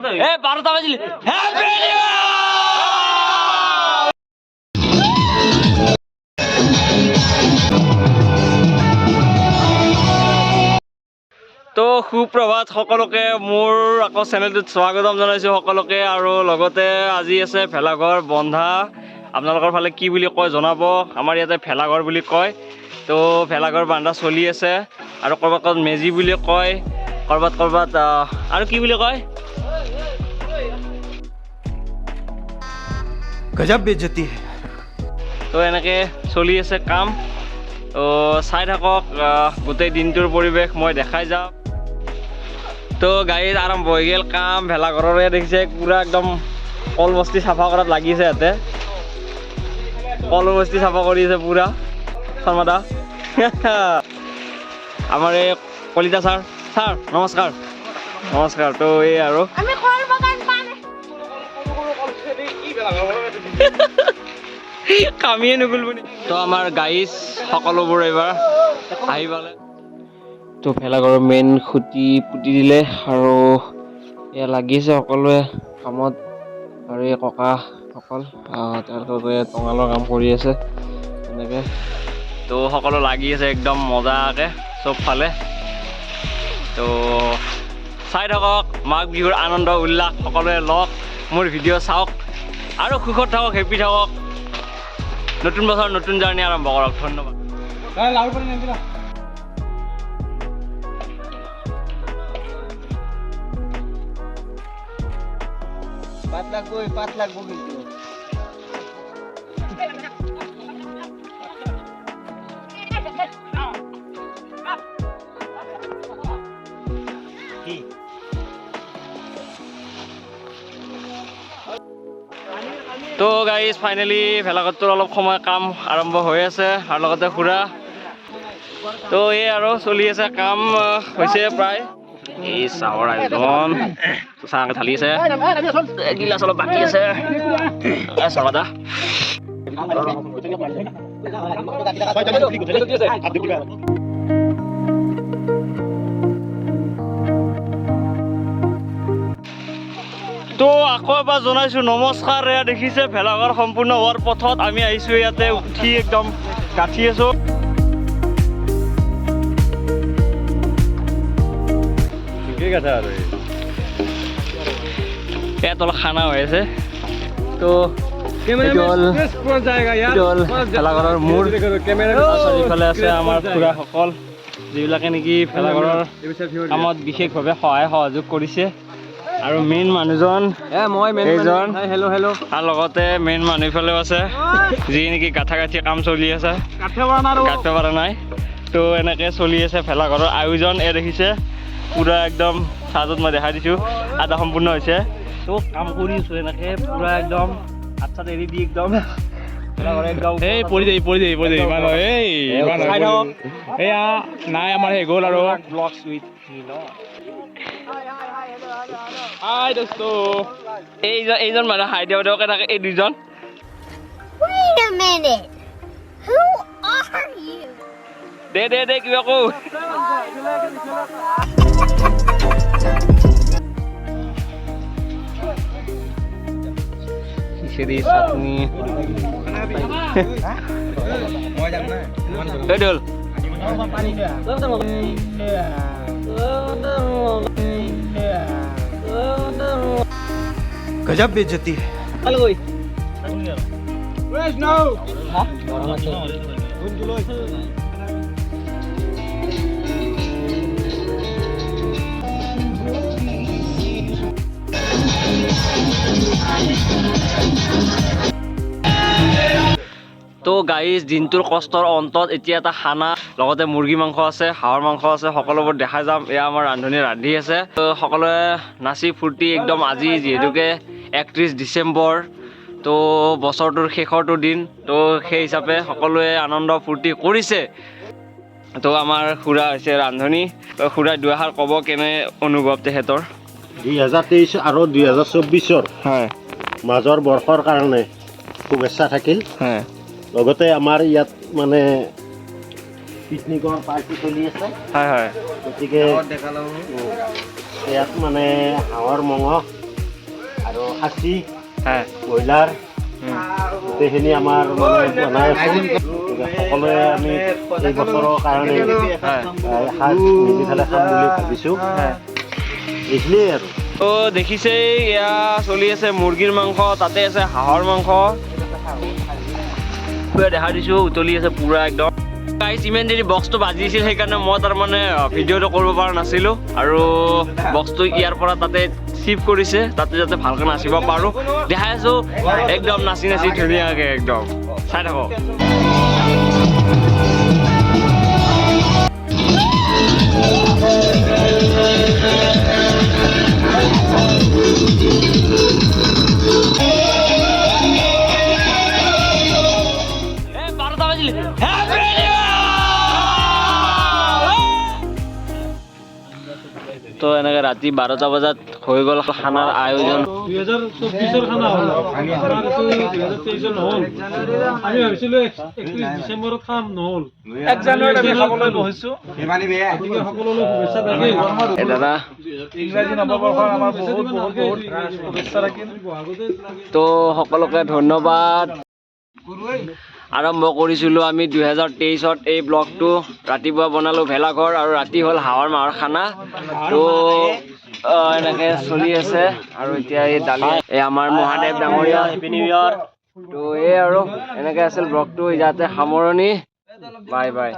12টা বাজিলে happy new তো সুপ্ৰভাত সকলোকে মোৰ আকৌ চেনেলটোত স্বাগতম জনাইছোঁ সকলোকে আৰু লগতে আজি আছে ভেলাঘৰ বন্ধা আপোনালোকৰ ফালে কি বুলি কয় জনাব আমাৰ ইয়াতে ভেলাঘৰ বুলি কয় তো ভেলাঘৰ বান্ধা চলি আছে আৰু ক'ৰবাত মেজি বুলি কয় ক'ৰবাত আৰু কি বুলি কয় गजब बेइज्जती है তো এনেকৈ চলি আছে কাম তো চাই থাকক গোটেই দিনটোৰ পৰিৱেশ মই দেখাই যাওঁ তো গাড়ীত আৰম্ভ হৈ গ'ল কাম ভেলাঘৰৰে দেখিছে পুৰা একদম কলবস্তি চাফা কৰাত লাগিছে ইয়াতে কলবস্তি চাফা কৰি আছে পুৰা শৰ্মাদা আমাৰ এই কলিতা ছাৰ নমস্কাৰ নমস্কাৰ তো এই আৰু কামিয়ে নগ'ল বুলি তো আমাৰ গাইজ সকলোবোৰ এইবাৰ আহি পালে তো ভেলাঘৰৰ মেইন খুঁটি পুতি দিলে আৰু এয়া লাগিছে সকলোৱে কামত আৰু এই ককাসকল তেওঁলোকে টঙালৰ কাম কৰি আছে এনেকৈ তো সকলো লাগি আছে একদম মজাকৈ চবফালে তো চাই থাকক মাঘ বিহুৰ আনন্দ উল্লাস সকলোৱে লওক মোৰ ভিডিঅ' চাওক আৰু সুখত থাকক হেপি থাকক নতুন বছৰ নতুন জাৰ্ণি আৰম্ভ কৰক ধন্যবাদ पाँच लाख बोल তো গাইজ ফাইনেলি ভেলাঘৰটোৰ অলপ সময় কাম আৰম্ভ হৈ আছে আৰু লগতে ফুৰা তো এই আৰু চলি আছে কাম হৈছে প্ৰায় এই চাহৰ আয়োজন চাহ ঢালি আছে গিলাচ অলপ বাকী আছে চাহদা তো আকৌ এবাৰ জনাইছোঁ নমস্কাৰ এয়া দেখিছে ভেলাঘৰ সম্পূৰ্ণ হোৱাৰ পথত আমি আহিছোঁ ইয়াতে উঠি একদম গাঁঠি আছোঁ ইয়াত অলপ খানা হৈ আছে তো ভেলাঘৰৰ মূৰ ইফালে আছে আমাৰ খুৰাসকল যিবিলাকে নেকি ভেলাঘৰৰ কামত বিশেষভাৱে সহায় সহযোগ কৰিছে আৰু মেইন মানুহজন এইজন আৰু লগতে মেইন মানুহ ইফালেও আছে যি নেকি গাঁঠি কাম চলি আছে গাঁঠিব পৰা নাই তো এনেকৈ চলি আছে ভেলাঘৰৰ আয়োজন এই দেখিছে পুৰা একদম চাহত মই দেখাই দিছোঁ আধা সম্পূৰ্ণ হৈছে তো কাম কৰি আছোঁ এনেকৈ পুৰা একদম হাত চাত এৰি দি একদম এই পৰি এয়া নাই আমাৰ সেই গ'ল আৰু ব্লগছ উইথ হাই দোস্ত এইজন মানুহ হাই দেওকে থাকে এই দুজন Wait a minute. Who are you? দে কিবা কওঁ খিচিৰি চাটনি দল गजब बेइज्जती है তো গাইজ দিনটোৰ কষ্টৰ অন্তত এতিয়া এটা খানা লগতে মুৰ্গী মাংস আছে হাঁহৰ মাংস আছে সকলোবোৰ দেখা যাম এয়া আমাৰ ৰান্ধনি ৰান্ধি আছে তো সকলোৱে নাচি ফূৰ্তি একদম আজি যিহেতুকে 31 ডিচেম্বৰ তো বছৰটোৰ শেষৰটো দিন তো সেই হিচাপে সকলোৱে আনন্দ ফূৰ্তি কৰিছে তো আমাৰ খুৰা হৈছে ৰান্ধনি তো খুৰাই দুআষাৰ ক'ব কেনে অনুভৱ তেখেতৰ 2023 আৰু 2024 হয় মাজৰ বৰ্ষৰ কাৰণে শুভেচ্ছা থাকিল হয় লগতে আমাৰ ইয়াত মানে পিকনিকৰ পাৰ্টি চলি আছে হয় গতিকে ইয়াত মানে হাঁহৰ মঙহ আৰু খাচী হয় ব্ৰইলাৰ গোটেইখিনি আমাৰ মানে বনাই আছোঁ। সকলোৱে আমি এই বছৰৰ কাৰণে সাজ মিলি পেলাই খাম বুলি ভাবিছোঁ। এইখিনিয়ে আৰু তো দেখিছেই এয়া চলি আছে মুৰ্গীৰ মাংস, তাতে আছে হাঁহৰ মাংস। দেখা দিছোঁ উতলি আছে পুৰা একদম। গাইজ ইমান দেৰি বক্সটো বাজিছিল, সেইকাৰণে মই তাৰমানে ভিডিঅ'টো কৰিব পৰা নাছিলোঁ। আৰু বক্সটো ইয়াৰ পৰা তাতে চিফ্ট কৰিছে, তাতে যাতে ভালকৈ নাচিব পাৰোঁ। দেখাই আছোঁ একদম নাচি নাচি ধুনীয়াকৈ একদম। চাই থাকক। তো এনেকৈ ৰাতি 12টা বজাত হৈ গ'ল খানাৰ আয়োজন। 2024 খানা হ'ল। আমাৰ এইটো 2023 নহ'ল। আমি ভাবিছিলোঁ 31 ডিচেম্বৰত খাম, নহ'ল। 1 জানুৱাৰীত আমি খাবলৈ বহিছোঁ। গতিকে সকলোলৈ শুভেচ্ছা থাকিল। দাদা ইংৰাজী নৱবৰ্ষৰ আমাৰ বহুত শুভেচ্ছা থাকিল। তো সকলোকে ধন্যবাদ। আৰম্ভ কৰিছিলোঁ আমি 2023ত এই ব্লগটো। ৰাতিপুৱা বনালোঁ ভেলাঘৰ আৰু ৰাতি হ'ল হাঁহৰ মাহৰ খানা। তো এনেকৈ চলি আছে। আৰু এতিয়া এই দালি, এই আমাৰ মহাদেৱ ডাঙৰীয়া হেপী নিউ ইয়েৰ। তো এই আৰু এনেকৈ আছিল ব্লগটো, ইয়াতে সামৰণি। Bye bye.